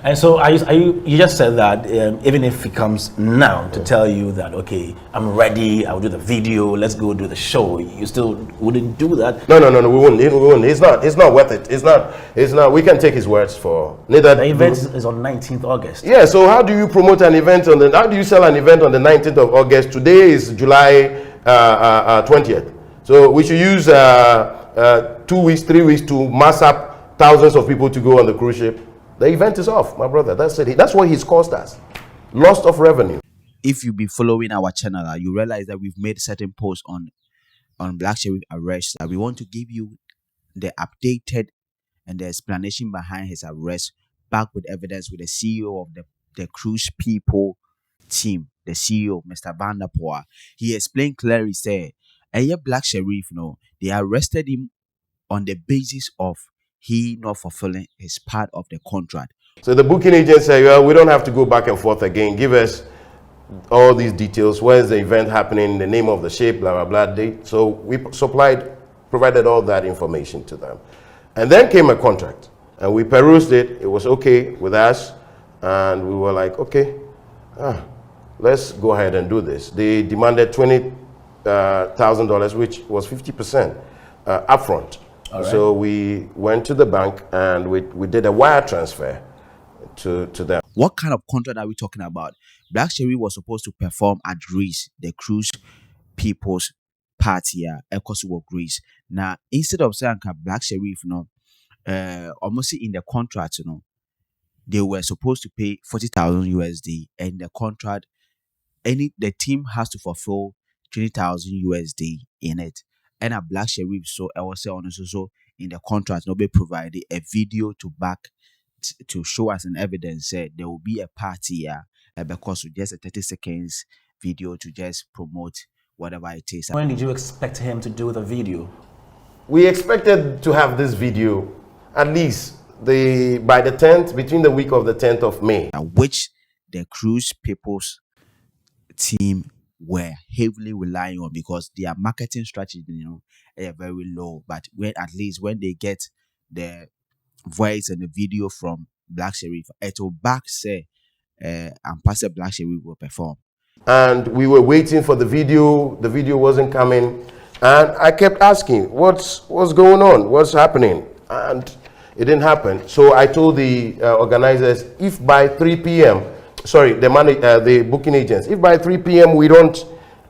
And so you just said that even if he comes now to tell you that, okay, I'm ready, I'll do the video, let's go do the show, you still wouldn't do that? No, we wouldn't. It's not worth it. It's not. We can take his words for neither. The event is on 19th August. Yeah, so how do you promote an event how do you sell an event on the 19th of August? Today is July 20th. So we should use 2 weeks, 3 weeks to mass up thousands of people to go on the cruise ship. The event is off, my brother. That's it. That's what he's cost us. Loss of revenue. If you be following our channel, you realize that we've made certain posts on Black Sherrif arrest. We want to give you the updated and the explanation behind his arrest, back with evidence with the CEO of the cruise people team, the CEO, Mr. Vanderpoel. He explained clearly, said, Black Sherrif, they arrested him on the basis of he not fulfilling his part of the contract. So the booking agent said, well, we don't have to go back and forth again. Give us all these details. Where's the event happening? The name of the ship, blah, blah, blah, date. So we provided all that information to them. And then came a contract. And we perused it. It was okay with us. And we were like, okay, let's go ahead and do this. They demanded $20,000, which was 50% upfront. Right. So we went to the bank and we did a wire transfer to them. What kind of contract are we talking about? Black Sherrif was supposed to perform at Greece, the cruise people's party at Ecosuo, Greece. Now, instead of saying Black Sherrif, almost in the contract, they were supposed to pay 40,000 USD, and the contract, the team has to fulfill 20,000 USD in it. And a Black Sherrif, so I was saying also in the contract, nobody provided a video to back to show us an evidence that there will be a party here, because of just a 30 seconds video to just promote whatever it is. When did you expect him to do the video? We expected to have this video at least by the 10th, between the week of the 10th of May, which the cruise people's team were heavily relying on, because their marketing strategy, are very low. But when they get the voice and the video from Black Sherrif, it will back say, and Pastor Black Sherrif will perform. And we were waiting for the video. The video wasn't coming, and I kept asking, "What's going on? What's happening?" And it didn't happen. So I told the organizers, if by 3 p.m. the booking agents, if by 3 p.m. we don't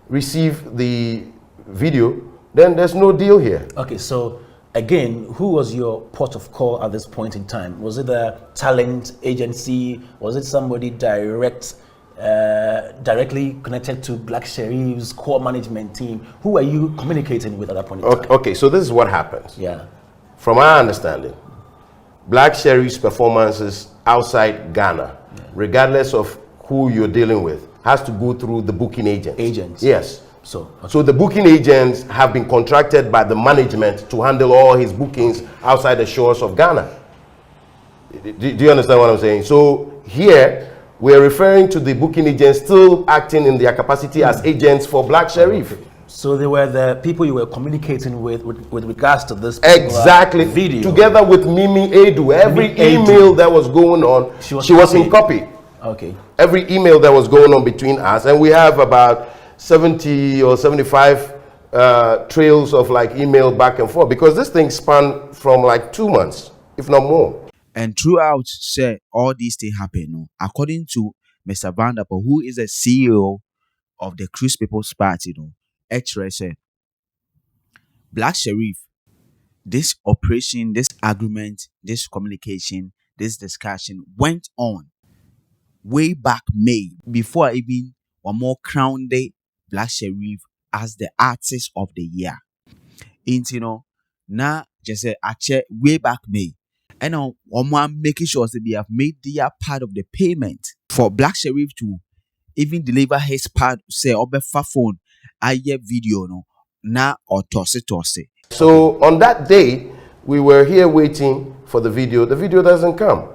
receive the video, then there's no deal here. Okay, so again, who was your port of call at this point in time? Was it a talent agency? Was it somebody directly connected to Black Sherrif's core management team? Who are you communicating with at that point in time? Okay, so this is what happens. Yeah. From our understanding, Black Sherrif's performances outside Ghana, regardless of who you're dealing with, has to go through the booking agents. Yes. So the booking agents have been contracted by the management to handle all his bookings outside the shores of Ghana. Do you understand what I'm saying? So here, we're referring to the booking agents still acting in their capacity as agents for Black Sherrif. So they were the people you were communicating with regards to this exactly video, together with Mimi Edu. Every email that was going on, she was in copy. Okay. Every email that was going on between us, and we have about 70 or 75 trails of like email back and forth, because this thing spanned from like 2 months, if not more. And throughout, all these things happen. According to Mr. Vanderpoel, who is the CEO of the Cruise People's Party, Black Sherrif, this operation, this agreement, this communication, this discussion went on way back May, before even one more crowned Black Sherrif as the artist of the year. Now just say way back May, and now one more making sure that they have made their part of the payment for Black Sherrif to even deliver his part, say obefa phone, video na or toss. So on that day, we were here waiting for the video. The video doesn't come.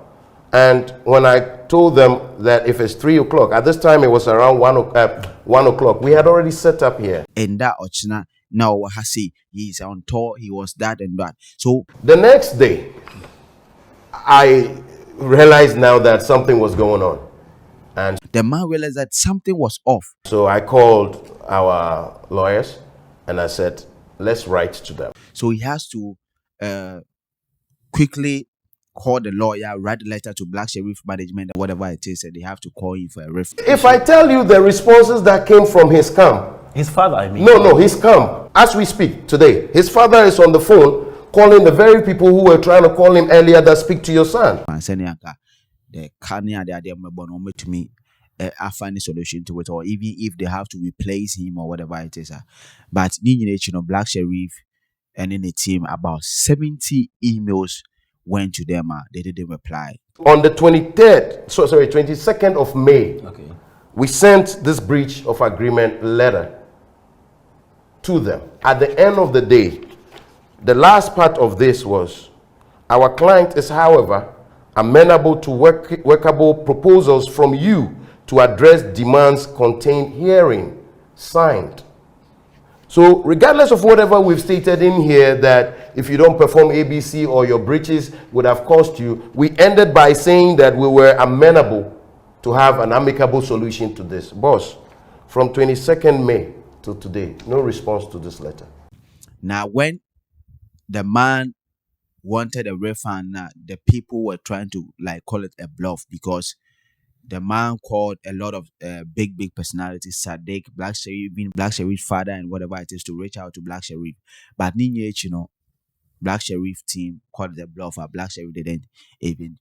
And when I told them that if it's 3 o'clock, at this time it was around 1 o'clock, we had already set up here. And that ochina now he is on tour, he was that and that. So the next day, realized now that something was going on. And The man realized that something was off. so I called our lawyers and I said, let's write to them. So he has to quickly call the lawyer, write a letter to Black Sherrif management, whatever it is, and they have to call him for a reference. If I tell you the responses that came from his camp, His father, I mean. no, his camp, as we speak today, his father is on the phone calling the very people who were trying to call him earlier that speak to your son. And sending the Kenya, the idea to me, I find a solution to it, or even if they have to replace him or whatever it is. But Black Sherrif and in the team, about 70 emails went to them. They didn't reply. On the 22nd of May, Okay. we sent this breach of agreement letter to them. At the end of the day, the last part of this was, our client is, however, amenable to workable proposals from you to address demands contained herein, signed. So regardless of whatever we've stated in here, that if you don't perform ABC or your breaches would have cost you, we ended by saying that we were amenable to have an amicable solution to this. Boss, from 22nd May to today, no response to this letter. Now, when the man wanted a refund, the people were trying to call it a bluff, because the man called a lot of big personalities, Sadiq, Black Sherrif, even Black Sherrif's father and whatever it is, to reach out to Black Sherrif. But Black Sherrif team called the bluff. Black Sherrif didn't even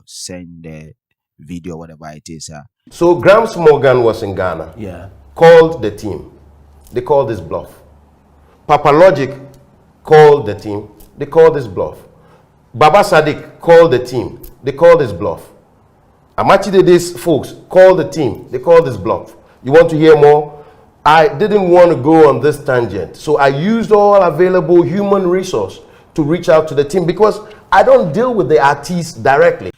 send the video, whatever it is. So Grams Morgan was in Ghana. Yeah. Called the team. They called this bluff. Papa Logic called the team. They called this bluff. Baba Sadiq called the team. They called this bluff. Amachidede's folks called the team. They called this bluff. You want to hear more? I didn't want to go on this tangent. So I used all available human resource to reach out to the team, because I don't deal with the artists directly.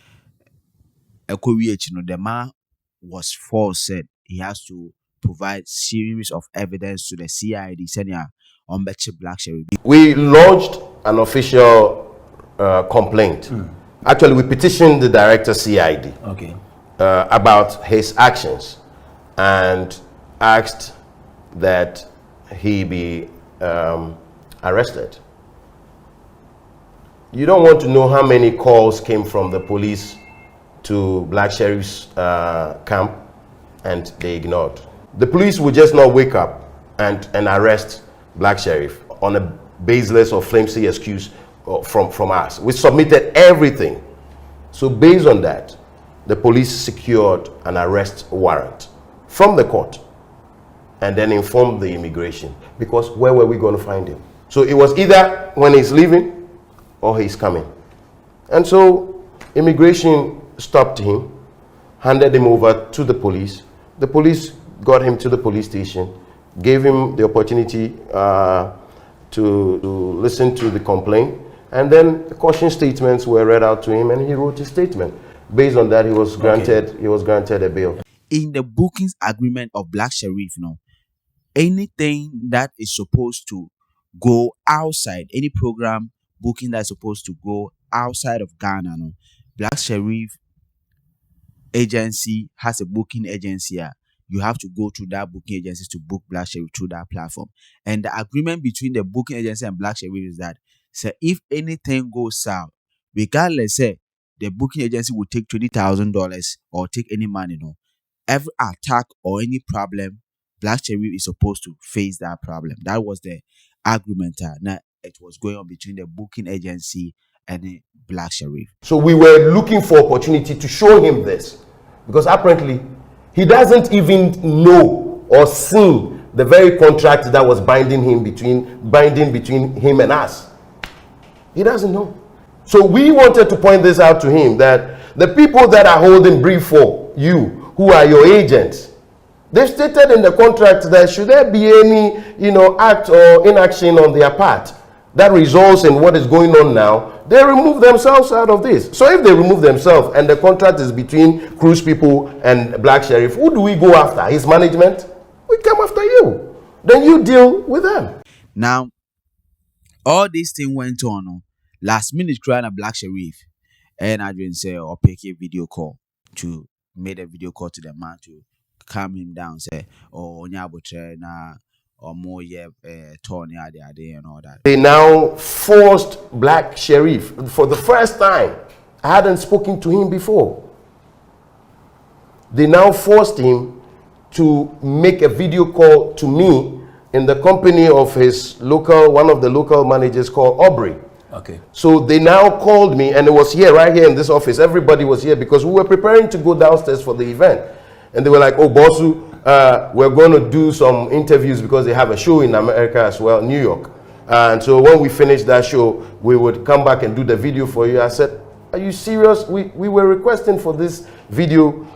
The man was forced, said he has to provide series of evidence to the CID, sending on Black Sherrif. We launched an official complaint. Actually, we petitioned the director CID about his actions and asked that he be arrested. You don't want to know how many calls came from the police to Black Sherrif's camp, and they ignored. The police would just not wake up and arrest Black Sherrif on a baseless or flimsy excuse from us. We submitted everything. So based on that, the police secured an arrest warrant from the court and then informed the immigration, because where were we going to find him? So it was either when he's leaving or he's coming. And so immigration stopped him, handed him over to the police. The police got him to the police station, gave him the opportunity to listen to the complaint, and then the caution statements were read out to him, and he wrote his statement. Based on that, he was granted a bail. In the bookings agreement of Black Sherrif, anything that is supposed to go outside, any program booking that's supposed to go outside of Ghana, Black Sherrif agency has a booking agency. You have to go to that booking agency to book Black Sherrif through that platform. And the agreement between the booking agency and Black Sherrif is that, if anything goes south, regardless, the booking agency will take $20,000 or take any money. Every attack or any problem, Black Sherrif is supposed to face that problem. That was the agreement. Now it was going on between the booking agency and the Black Sherrif. So we were looking for opportunity to show him this, because apparently he doesn't even know or see the very contract that was binding between him and us. He doesn't know. So we wanted to point this out to him, that the people that are holding brief for you, who are your agents, they've stated in the contract that should there be any act or inaction on their part that results in what is going on now, they remove themselves out of this. So if they remove themselves and the contract is between cruise people and Black Sherrif, who do we go after? His management? We come after you. Then you deal with them. Now, all this thing went on. Last minute, crying a Black Sherrif and I didn't say or pick a video call to made a video call to the man to calm him down. Say, oh, nyabutre na or more yeah, Tony ade and all that. They now forced Black Sherrif for the first time. I hadn't spoken to him before. They now forced him to make a video call to me in the company of his local, one of the local managers called Aubrey. Okay. So they now called me, and it was here, right here in this office. Everybody was here because we were preparing to go downstairs for the event. And they were like, oh, Bossu, we're going to do some interviews because they have a show in America as well, New York. And so when we finished that show, we would come back and do the video for you. I said, are you serious? We were requesting for this video,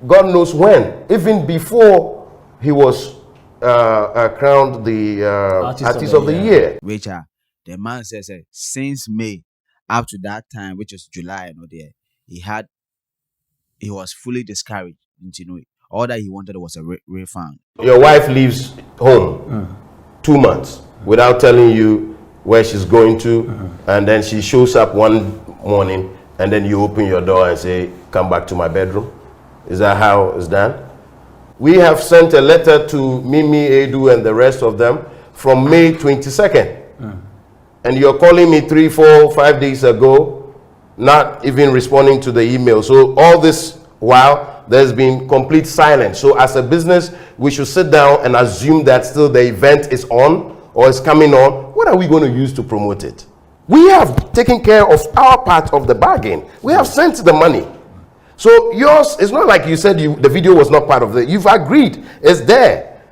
God knows when, even before he was crowned the Artist of the Year. Which the man says since May up to that time, which is July, he was fully discouraged. All that he wanted was a refund. Your wife leaves home 2 months without telling you where she's going to, and then she shows up one morning, and then you open your door and say, come back to my bedroom. Is that how it's done? We have sent a letter to Mimi, Edu, and the rest of them from May 22nd. And you're calling me 3, 4, 5 days ago, not even responding to the email. So all this while, there's been complete silence. So as a business, we should sit down and assume that still the event is on or is coming on. What are we going to use to promote it? We have taken care of our part of the bargain. We have sent the money. So yours, it's not like you said the video was not part of it. You've agreed. It's there.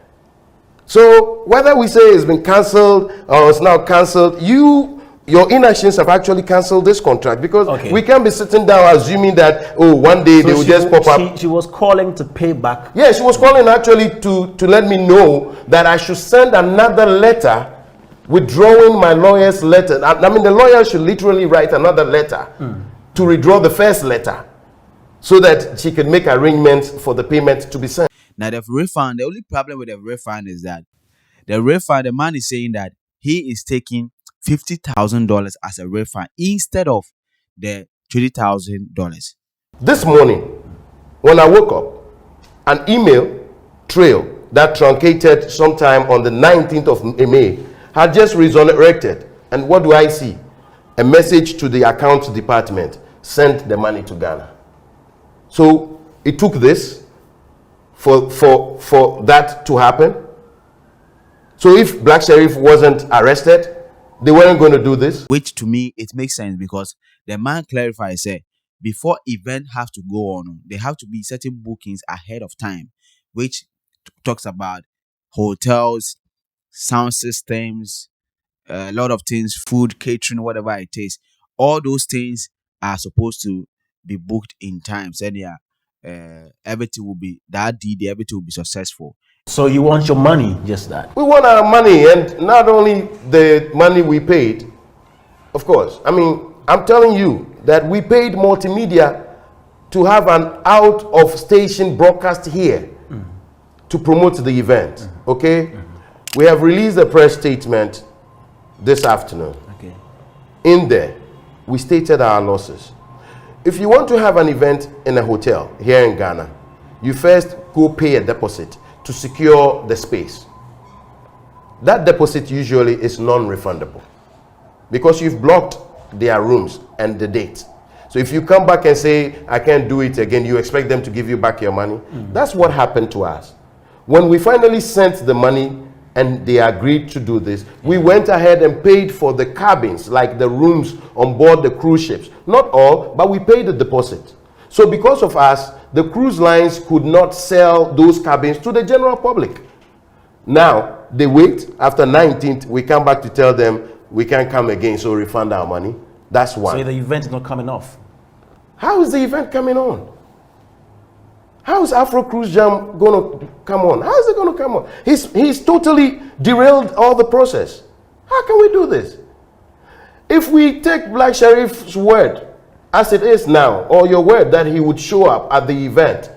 So whether we say it's been cancelled or it's now cancelled, your inactions have actually cancelled this contract, because we can't be sitting down assuming that, oh, one day they will just pop up. She was calling to pay back. Yeah, she was calling actually to let me know that I should send another letter withdrawing my lawyer's letter. I mean, the lawyer should literally write another letter to withdraw the first letter so that she could make arrangements for the payment to be sent. Now, the refund, the only problem with the refund is that the man is saying that he is taking $50,000 as a refund instead of the $20,000. This morning, when I woke up, an email trail that truncated sometime on the 19th of May had just resurrected. And what do I see? A message to the account department, send the money to Ghana. So it took this for that to happen. So if Black Sherrif wasn't arrested, they weren't going to do this. Which to me, it makes sense, because the man clarified, say, before event have to go on, there have to be certain bookings ahead of time, which talks about hotels, sound systems, a lot of things, food, catering, whatever it is. All those things are supposed to be booked in time. So everything will be everything will be successful. So you want your money, just that? We want our money, and not only the money we paid, of course. I mean, I'm telling you that we paid multimedia to have an out-of-station broadcast here to promote the event, okay? We have released a press statement this afternoon. Okay. In there, we stated our losses. If you want to have an event in a hotel here in Ghana, you first go pay a deposit to secure the space. That deposit usually is non-refundable because you've blocked their rooms and the date. So if you come back and say, I can't do it again, you expect them to give you back your money. That's what happened to us. When we finally sent the money and they agreed to do this, we went ahead and paid for the cabins, like the rooms on board the cruise ships. Not all, but we paid the deposit. So because of us, the cruise lines could not sell those cabins to the general public. Now, they wait. After 19th, we come back to tell them we can't come again, so refund our money. That's one. So the event is not coming off? How is the event coming on? How is Afro Cruise Jam going to come on? How is it going to come on? He's totally derailed all the process. How can we do this? If we take Black Sherrif's word as it is now, or your word that he would show up at the event,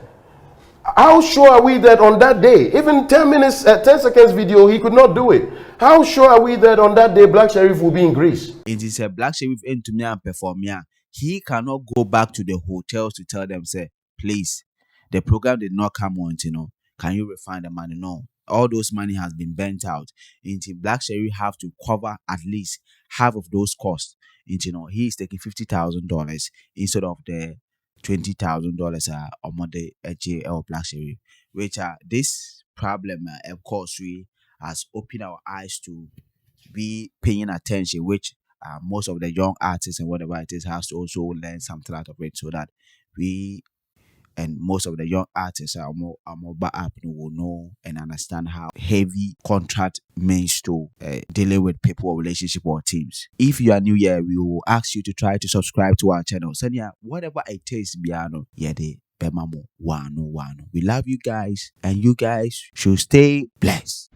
how sure are we that on that day, even 10 seconds video, he could not do it? How sure are we that on that day Black Sherrif will be in Greece? It is a Black Sherrif into me and perform here. he cannot go back to the hotels to tell them, say, please, the program did not come on, can you refund the money? No. All those money has been burnt out. Into Black Sherry have to cover at least half of those costs. Into he is taking $50,000 instead of the $20,000 on the JL Black Sherry, which this problem of course we has opened our eyes to be paying attention, which most of the young artists and whatever it is has to also learn something out of it, so that we and most of the young artists are more back up will know and understand how heavy contract means to dealing with people or relationship or teams. If you are new here, we will ask you to try to subscribe to our channel. So yeah, whatever it takes, Biano, yeah, the Bemamo, wano. We love you guys, and you guys should stay blessed.